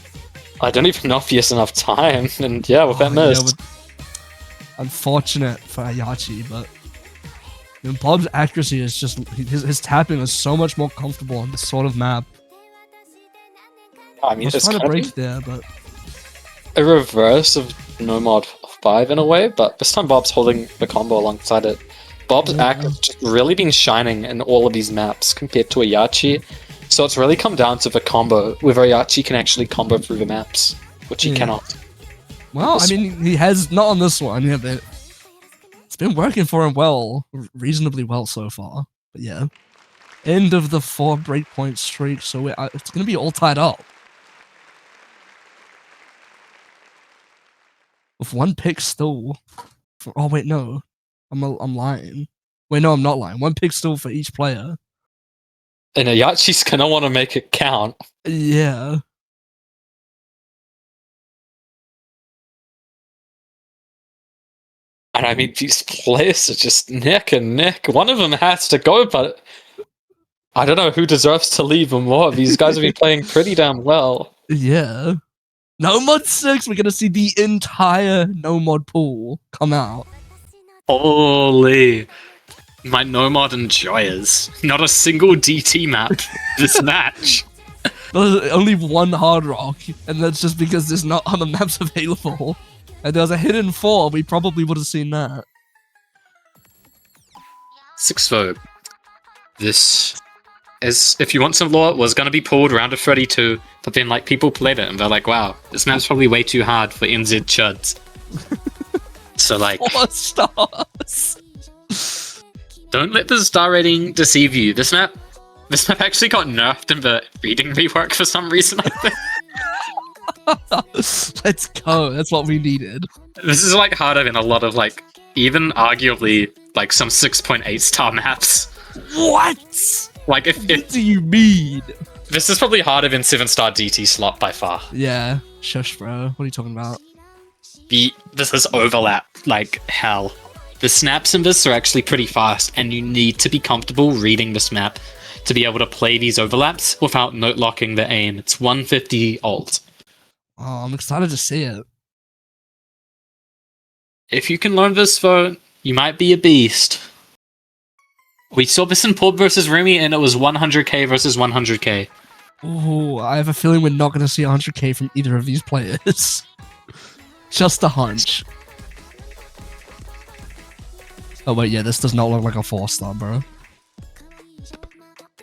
I don't even know if he has enough time. And yeah, with that Oh, yeah, miss. unfortunate for Ayachi, but you know, Bob's accuracy is just his tapping is so much more comfortable on this sort of map. I mean, Let's it's find kind a of break there, but a reverse of Nomad 5 in a way, but this time Bob's holding the combo alongside it. Bob's Yeah. act has just really been shining in all of these maps compared to Ayachi. So it's really come down to the combo, whether Ayachi can actually combo through the maps, which he Yeah. cannot. well, I mean, he has not on this one. Yeah, but it's been working for him well, reasonably well so far. But yeah, end of the 4 breakpoint streak, so it's gonna be all tied up. With 1 pick still. Oh wait, no, I'm lying. Wait, no, I'm not lying. 1 pick still for each player. And Ayachi's gonna want to make it count. Yeah. And I mean, these players are just neck and neck. One of them has to go, but I don't know who deserves to leave them more. These guys have been playing pretty damn well. Yeah. No mod 6, we're gonna see the entire no mod pool come out. Holy. My Nomad enjoyers. Not a single DT map this match. There's only 1 hard rock, and that's just because there's not other maps available. And there was a hidden 4, we probably would have seen that. 6-4. This is, if you want some lore, was going to be pulled round of 32, but then like people played it and they're like, wow, this map's probably way too hard for NZ chuds. So like, 4 stars! don't let the star rating deceive you. This map actually got nerfed in the reading rework for some reason, I think. Let's go, that's what we needed. This is like harder than a lot of like, even arguably like some 6.8 star maps. What? Like, What if do you mean? this is probably harder than 7-star DT slot by far. Yeah, shush, bro. What are you talking about? This is overlap like hell. The snaps in this are actually pretty fast, and you need to be comfortable reading this map to be able to play these overlaps without note locking the aim. It's 150 ult. Oh, I'm excited to see it. If you can learn this, though, you might be a beast. We saw this in Pub versus Remy, and it was 100k versus 100k. Ooh, I have a feeling we're not going to see 100k from either of these players. Just a hunch. Oh wait, yeah, this does not look like a 4-star, bro.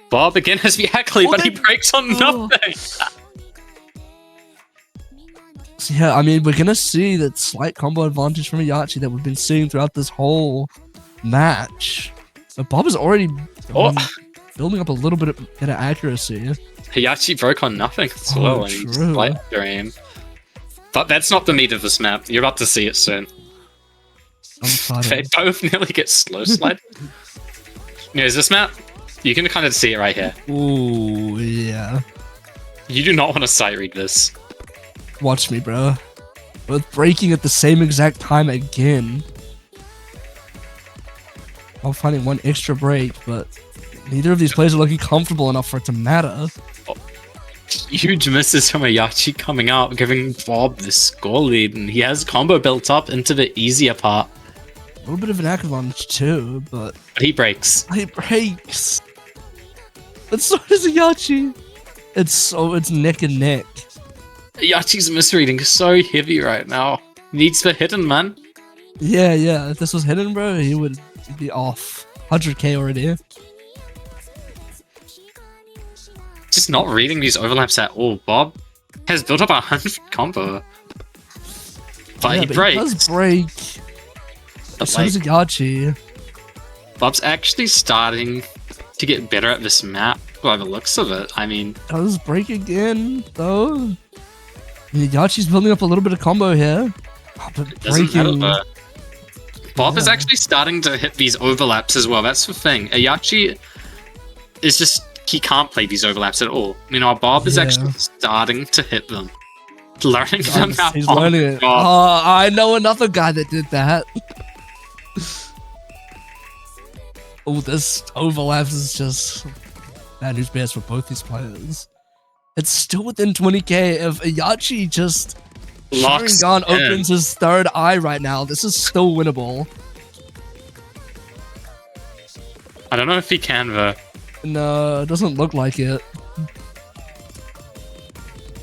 Bob again has the accolade, but he breaks on nothing. So yeah, I mean, we're going to see that slight combo advantage from Ayachi that we've been seeing throughout this whole match. But Bob is already building up a little bit of accuracy. Hayachi broke on nothing as well, and he's slight under aim. But that's not the meat of this map. You're about to see it soon. I'm excited. They both nearly get slow slide. Is this map? You can kind of see it right here. Ooh, yeah. You do not want to sight read this. Watch me, bro. Both breaking at the same exact time again. I'm finding one extra break, but neither of these players are looking comfortable enough for it to matter. Huge misses from Ayachi coming out, giving Bob the score lead, and he has combo built up into the easier part. A little bit of an advantage too, but he breaks. He breaks. But so does Ayachi. It's neck and neck. Ayachi's misreading is so heavy right now. Needs the hidden, man. Yeah. If this was hidden, bro, he would be off 100k already. Just not reading these overlaps at all. Bob has built up 100 combo. But he breaks. He does break. But so does Ayachi. Bob's actually starting to get better at this map by the looks of it. I mean... Does break again, though. Ayachi's building up a little bit of combo here. But breaking... Bob is actually starting to hit these overlaps as well. That's the thing. Ayachi is just... He can't play these overlaps at all. Bob is actually starting to hit them. Learning them out. He's learning it. Oh, I know another guy that did that. Oh, this overlaps is just bad news bears for both these players. It's still within 20k. If Ayachi just Sharingan opens his third eye right now, this is still winnable. I don't know if he can, though. No, it doesn't look like it.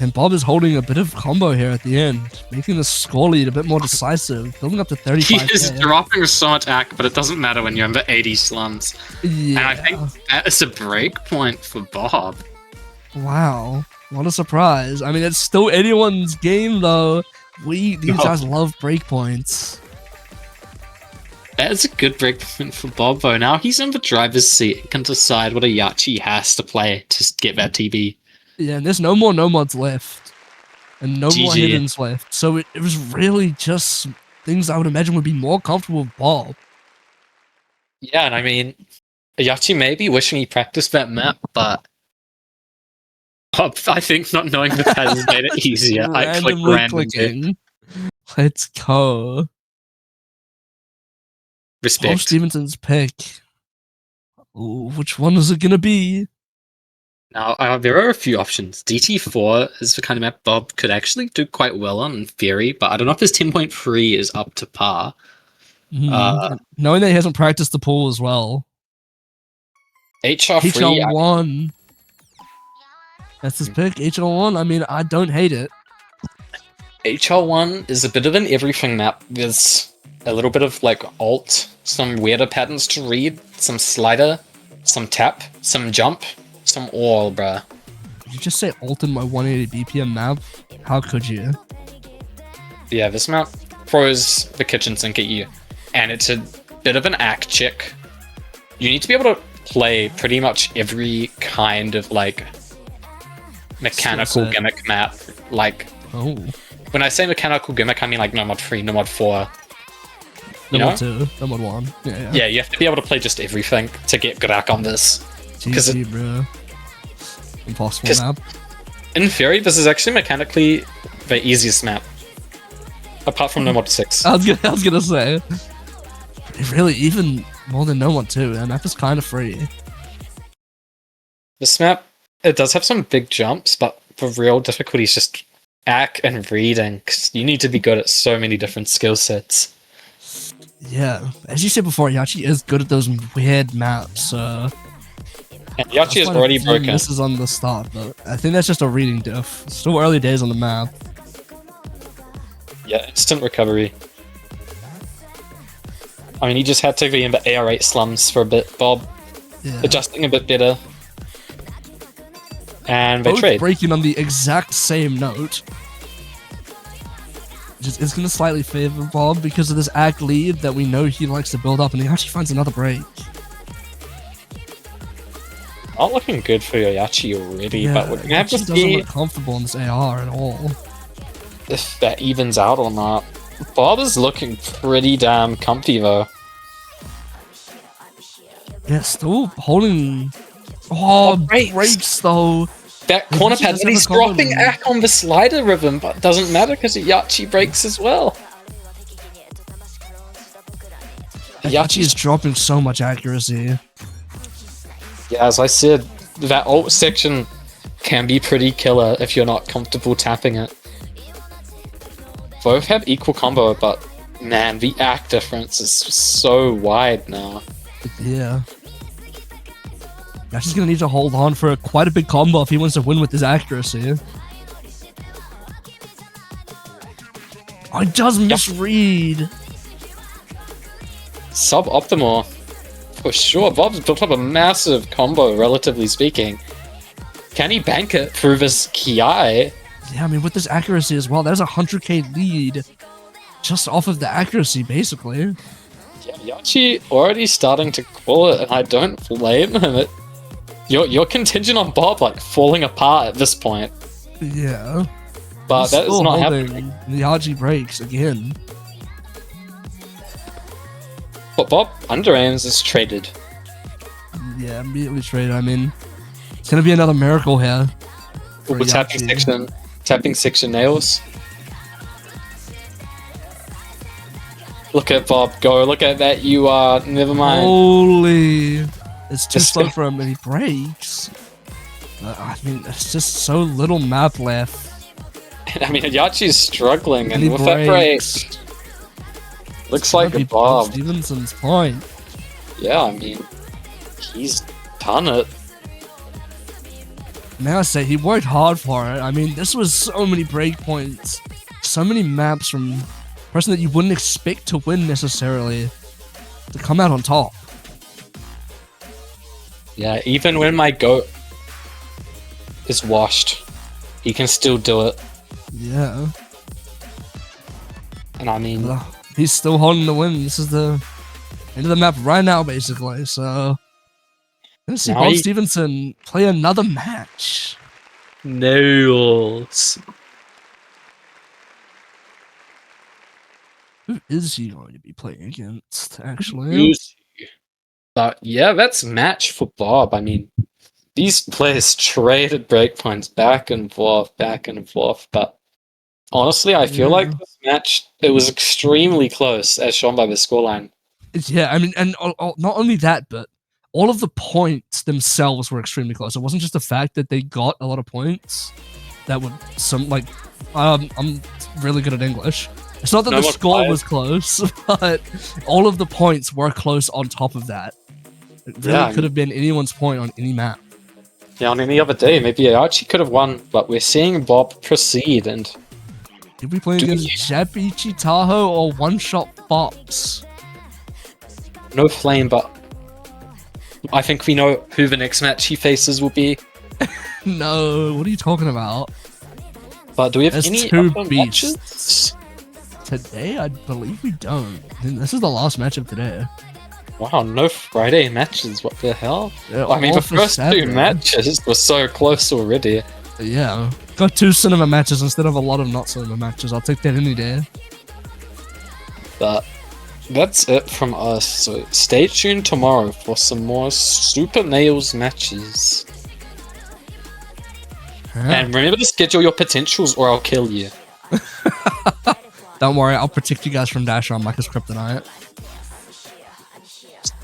And Bob is holding a bit of combo here at the end, making the score lead a bit more decisive, building up to 35k. He is dropping so much AC, but it doesn't matter when you're in the 80 slums. Yeah. And I think that is a break point for Bob. Wow, what a surprise. I mean, it's still anyone's game, though. These guys love breakpoints. That is a good break point for Bob, though. Now he's in the driver's seat and can decide what Ayachi has to play to get that TB. Yeah, and there's no more no-mods left. And no more hiddens left. So it was really just things I would imagine would be more comfortable with Bob. Yeah, and I mean, Ayachi may be wishing he practiced that map, but Bob, I think not knowing the has made it easier. I click randomly. Let's go. Respect. Bobstevenson's pick. Ooh, which one is it gonna be? Now, there are a few options. DT4 is the kind of map Bob could actually do quite well on in theory, but I don't know if his 10.3 is up to par. Knowing that he hasn't practiced the pool as well. HR3. HL1. That's his pick. HL1. I mean, I don't hate it. HL1 is a bit of an everything map. There's a little bit of like ult, some weirder patterns to read, some slider, some tap, some jump, some all, bruh. Did you just say ult in my 180 BPM map? How could you? Yeah, this map throws the kitchen sink at you, and it's a bit of an act check. You need to be able to play pretty much every kind of like mechanical gimmick map. Like, when I say mechanical gimmick, I mean like no mod 3, no mod 4. No mod 2, no mod 1. Yeah, you have to be able to play just everything to get good on this. 'Cause GG, bro. Impossible 'cause- map. In theory, this is actually mechanically the easiest map. Apart from No Mod 6. I was gonna say. Really, even more than No Mod 2. That map is kind of free. This map, it does have some big jumps, but the real difficulty is just act and reading, 'cause you need to be good at so many different skill sets. Yeah, as you said before, Yachi is good at those weird maps. And Yachi is already broken. This is on the start, but I think that's just a reading diff. It's still early days on the map. Yeah, instant recovery. I mean, he just had to be in the AR8 slums for a bit, Bob. Yeah. Adjusting a bit better. And they Both trade. breaking on the exact same note. Just it's gonna slightly favor Bob because of this act lead that we know he likes to build up, and he actually finds another break. Not looking good for Yachi already, Yeah, but we're gonna have to Yachi doesn't see look comfortable in this AR at all. if that evens out or not. Bob is looking pretty damn comfy though. Yeah, still holding. Oh, breaks. breaks though. That He corner actually pad, does and have he's a combo dropping move. Ack on the slider rhythm, but doesn't matter because Yachi breaks as well. Yachi is dropping so much accuracy. Yeah, as I said, that ult section can be pretty killer if you're not comfortable tapping it. Both have equal combo, but man, the act difference is so wide now. Yeah. Yachi's gonna need to hold on for quite a big combo if he wants to win with his accuracy. Oh, he does misread. Suboptimal. For sure, Bob's built up a massive combo, relatively speaking. Can he bank it through this Ki? Yeah, I mean, with this accuracy as well, there's a 100k lead just off of the accuracy, basically. Yeah, Yachi already starting to call it, and I don't blame him. You're contingent on Bob like falling apart at this point, Yeah. but He's that is still not holding happening. the Yachi breaks again. But Bob underaims is traded. Yeah, immediately trade. I mean, it's gonna be another miracle here. for With Yachi. tapping section nails. Look at Bob go. Look at that. You are. Never mind. Holy. It's too Just- slow for him and he breaks. I mean, it's just so little map left. I mean, Yachi's struggling, and he with that break, looks like a Might be Bob. Stevenson's point. Yeah, I mean, he's done it. May I say, he worked hard for it. I mean, this was so many breakpoints, so many maps from a person that you wouldn't expect to win necessarily to come out on top. Yeah, even when my goat is washed, he can still do it. Yeah. And I mean, Ugh, he's still holding the win. This is the end of the map right now, basically. So, let's see Now Bob he- Stevenson play another match. nails. Who is he going to be playing against, actually? But yeah, that's match for Bob. I mean, these players traded breakpoints back and forth, but honestly, I feel like Yeah. this match, it was extremely close, as shown by the scoreline. Yeah, I mean, and not only that, but all of the points themselves were extremely close. It wasn't just the fact that they got a lot of points that would I'm really good at English. It's not that No the more score bias. was close, but all of the points were close on top of that. It really Yeah, I could have been anyone's point on any map. Yeah, on any other day, maybe Archie could have won, but we're seeing Bob proceed, and Did we play Do against we- Japichi Tahoe or One Shot Bops? no flame, but I think we know who the next match he faces will be. No, what are you talking about? But do we have There's any two other beasts. matches? Today, I believe we don't. This is the last match of today. Wow, no Friday matches, what the hell? Yeah, I mean, all the for first two Saturday. matches were so close already. Yeah, got 2 cinema matches instead of a lot of not cinema matches. I'll take that any day. But that's it from us. So stay tuned tomorrow for some more Super Nails matches. Yeah. And remember to schedule your potentials or I'll kill you. Don't worry, I'll protect you guys from Dasher on Micah's Kryptonite.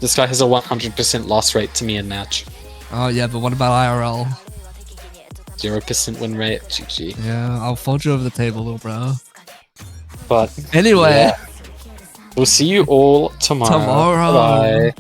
This guy has a 100% loss rate to me in match. Oh yeah, but what about IRL? 0% win rate. GG. Yeah, I'll fold you over the table, little bro. But Anyway. yeah. We'll see you all tomorrow. Tomorrow. Bye.